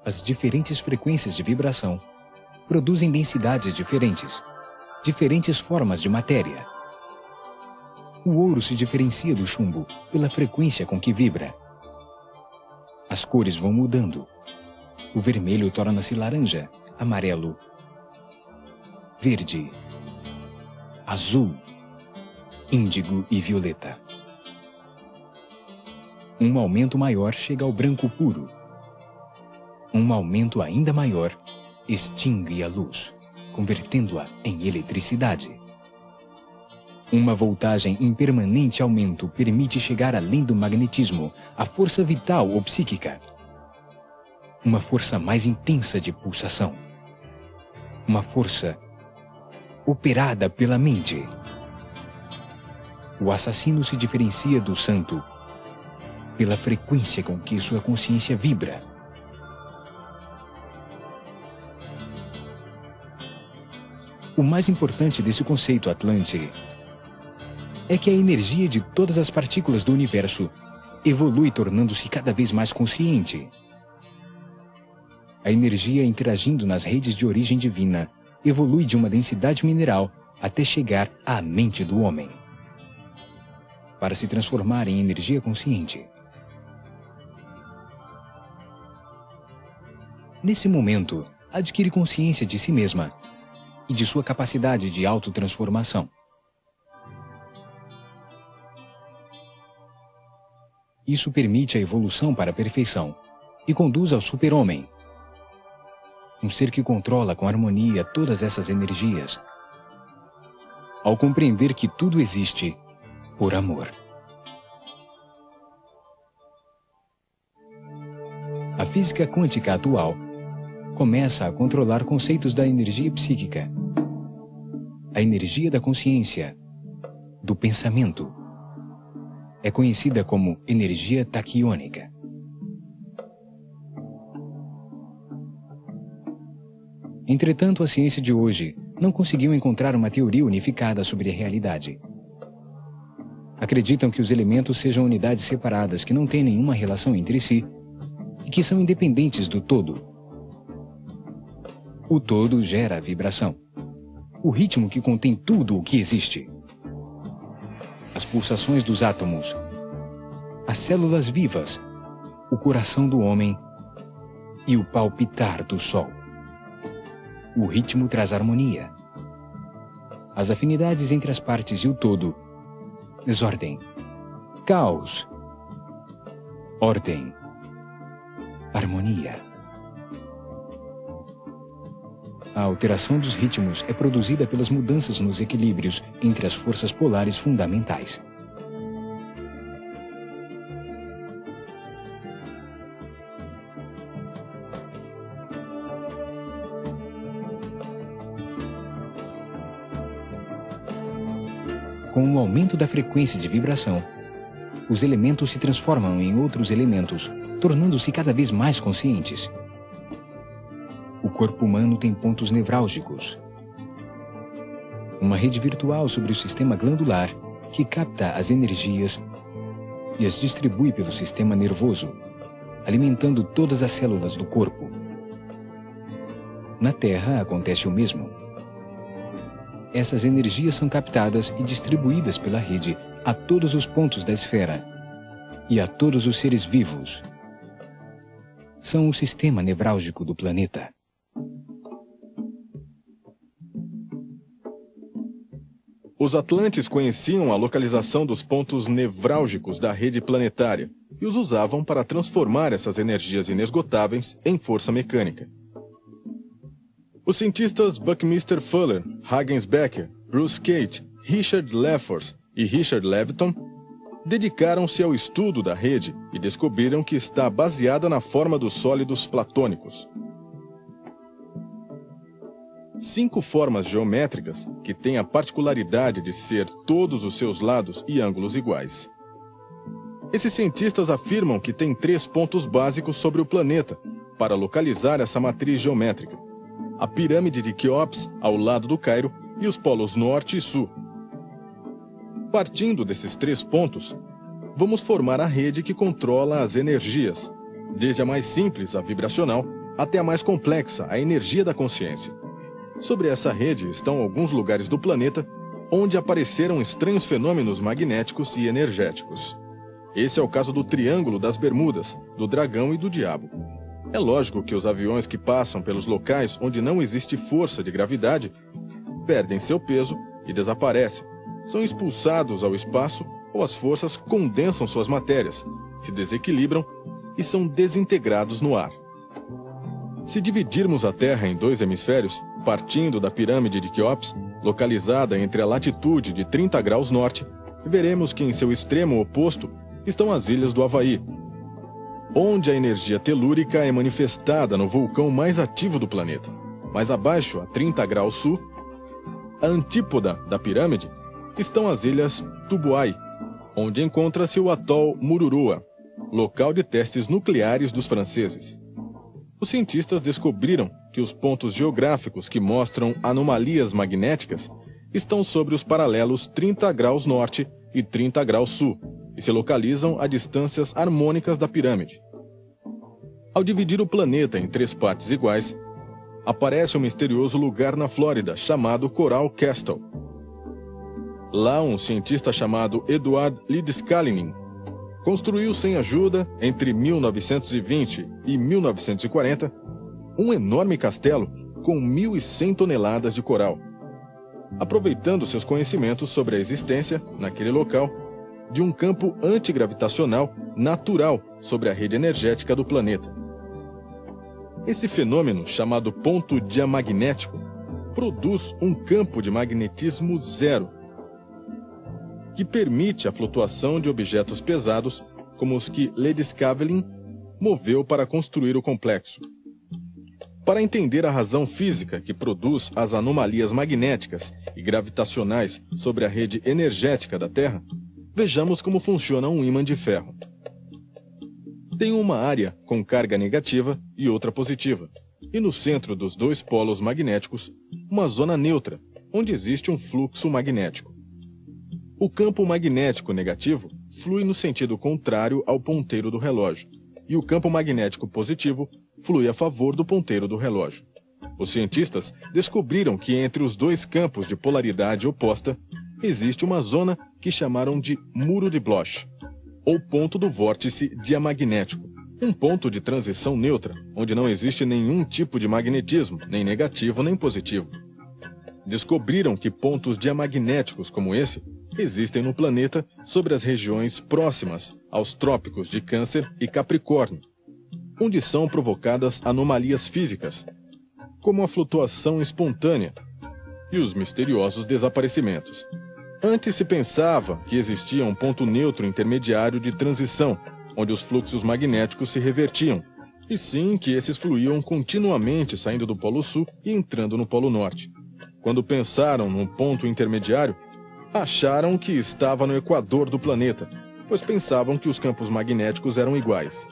As diferentes frequências de vibração produzem densidades diferentes, diferentes formas de matéria. O ouro se diferencia do chumbo pela frequência com que vibra. As cores vão mudando. O vermelho torna-se laranja, amarelo, verde, azul, índigo e violeta. Um aumento maior chega ao branco puro. Um aumento ainda maior extingue a luz, convertendo-a em eletricidade. Uma voltagem em permanente aumento permite chegar além do magnetismo, a força vital ou psíquica. Uma força mais intensa de pulsação. Uma força operada pela mente. O assassino se diferencia do santo pela frequência com que sua consciência vibra. O mais importante desse conceito Atlante é que a energia de todas as partículas do universo evolui tornando-se cada vez mais consciente. A energia interagindo nas redes de origem divina evolui de uma densidade mineral até chegar à mente do homem, para se transformar em energia consciente. Nesse momento, adquire consciência de si mesma e de sua capacidade de autotransformação. Isso permite a evolução para a perfeição e conduz ao super-homem, um ser que controla com harmonia todas essas energias, ao compreender que tudo existe por amor. A física quântica atual começa a controlar conceitos da energia psíquica, a energia da consciência, do pensamento. É conhecida como energia taquiônica. Entretanto, a ciência de hoje não conseguiu encontrar uma teoria unificada sobre a realidade. Acreditam que os elementos sejam unidades separadas que não têm nenhuma relação entre si e que são independentes do todo. O todo gera a vibração, o ritmo que contém tudo o que existe. As pulsações dos átomos, as células vivas, o coração do homem e o palpitar do sol. O ritmo traz harmonia. As afinidades entre as partes e o todo, desordem, caos, ordem, harmonia. A alteração dos ritmos é produzida pelas mudanças nos equilíbrios entre as forças polares fundamentais. Com o aumento da frequência de vibração, os elementos se transformam em outros elementos, tornando-se cada vez mais conscientes. O corpo humano tem pontos nevrálgicos. Uma rede virtual sobre o sistema glandular que capta as energias e as distribui pelo sistema nervoso, alimentando todas as células do corpo. Na Terra acontece o mesmo. Essas energias são captadas e distribuídas pela rede a todos os pontos da esfera e a todos os seres vivos. São o sistema nevrálgico do planeta. Os atlantes conheciam a localização dos pontos nevrálgicos da rede planetária e os usavam para transformar essas energias inesgotáveis em força mecânica. Os cientistas Buckminster Fuller, Huggins Becker, Bruce Kate, Richard Lefors e Richard Leviton dedicaram-se ao estudo da rede e descobriram que está baseada na forma dos sólidos platônicos. 5 formas geométricas que têm a particularidade de ser todos os seus lados e ângulos iguais. Esses cientistas afirmam que tem 3 pontos básicos sobre o planeta para localizar essa matriz geométrica: a pirâmide de Quéops, ao lado do Cairo, e os polos norte e sul. Partindo desses 3 pontos, vamos formar a rede que controla as energias, desde a mais simples, a vibracional, até a mais complexa, a energia da consciência. Sobre essa rede estão alguns lugares do planeta onde apareceram estranhos fenômenos magnéticos e energéticos. Esse é o caso do Triângulo das Bermudas, do Dragão e do Diabo. É lógico que os aviões que passam pelos locais onde não existe força de gravidade perdem seu peso e desaparecem, são expulsados ao espaço ou as forças condensam suas matérias, se desequilibram e são desintegrados no ar. Se dividirmos a Terra em dois hemisférios, partindo da pirâmide de Quéops, localizada entre a latitude de 30 graus norte, veremos que em seu extremo oposto estão as ilhas do Havaí, onde a energia telúrica é manifestada no vulcão mais ativo do planeta. Mais abaixo, a 30 graus sul, a antípoda da pirâmide, estão as ilhas Tubuai, onde encontra-se o atol Mururoa, local de testes nucleares dos franceses. Os cientistas descobriram que os pontos geográficos que mostram anomalias magnéticas estão sobre os paralelos 30 graus norte e 30 graus sul e se localizam a distâncias harmônicas da pirâmide. Ao dividir o planeta em 3 partes iguais, aparece um misterioso lugar na Flórida chamado Coral Castle. Lá, um cientista chamado Edward Leedskalnin construiu sem ajuda, entre 1920 e 1940, um enorme castelo com 1.100 toneladas de coral, aproveitando seus conhecimentos sobre a existência, naquele local, de um campo antigravitacional natural sobre a rede energética do planeta. Esse fenômeno, chamado ponto diamagnético, produz um campo de magnetismo zero, que permite a flutuação de objetos pesados, como os que Leedskalnin moveu para construir o complexo. Para entender a razão física que produz as anomalias magnéticas e gravitacionais sobre a rede energética da Terra, vejamos como funciona um ímã de ferro. Tem uma área com carga negativa e outra positiva, e no centro dos 2 polos magnéticos, uma zona neutra, onde existe um fluxo magnético. O campo magnético negativo flui no sentido contrário ao ponteiro do relógio, e o campo magnético positivo flui a favor do ponteiro do relógio. Os cientistas descobriram que entre os 2 campos de polaridade oposta existe uma zona que chamaram de muro de Bloch, ou ponto do vórtice diamagnético, um ponto de transição neutra, onde não existe nenhum tipo de magnetismo, nem negativo nem positivo. Descobriram que pontos diamagnéticos como esse existem no planeta sobre as regiões próximas aos trópicos de Câncer e Capricórnio, onde são provocadas anomalias físicas, como a flutuação espontânea e os misteriosos desaparecimentos. Antes se pensava que existia um ponto neutro intermediário de transição, onde os fluxos magnéticos se revertiam, e sim que esses fluíam continuamente saindo do Polo Sul e entrando no Polo Norte. Quando pensaram num ponto intermediário, acharam que estava no equador do planeta, pois pensavam que os campos magnéticos eram iguais.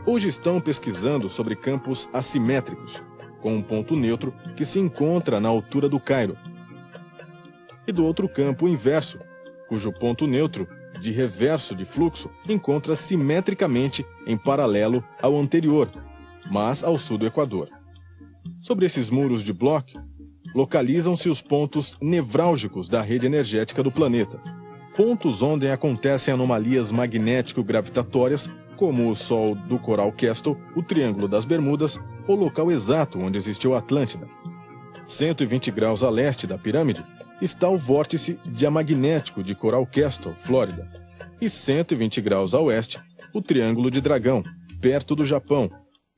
Hoje estão pesquisando sobre campos assimétricos, com um ponto neutro que se encontra na altura do Cairo, e do outro campo inverso, cujo ponto neutro de reverso de fluxo encontra simetricamente em paralelo ao anterior, mas ao sul do Equador. Sobre esses muros de Bloch, localizam-se os pontos nevrálgicos da rede energética do planeta, pontos onde acontecem anomalias magnético-gravitatórias, como o Sol do Coral Castle, o Triângulo das Bermudas, ou o local exato onde existiu a Atlântida. 120 graus a leste da pirâmide está o vórtice diamagnético de Coral Castle, Flórida, e 120 graus a oeste, o Triângulo de Dragão, perto do Japão,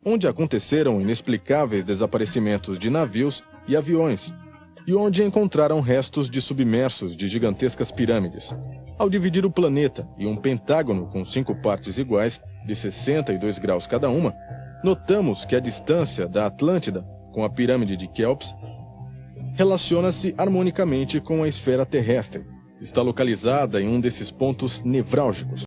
onde aconteceram inexplicáveis desaparecimentos de navios e aviões, e onde encontraram restos de submersos de gigantescas pirâmides. Ao dividir o planeta em um pentágono com 5 partes iguais, de 62 graus cada uma, notamos que a distância da Atlântida com a pirâmide de Quéops relaciona-se harmonicamente com a esfera terrestre. Está localizada em um desses pontos nevrálgicos.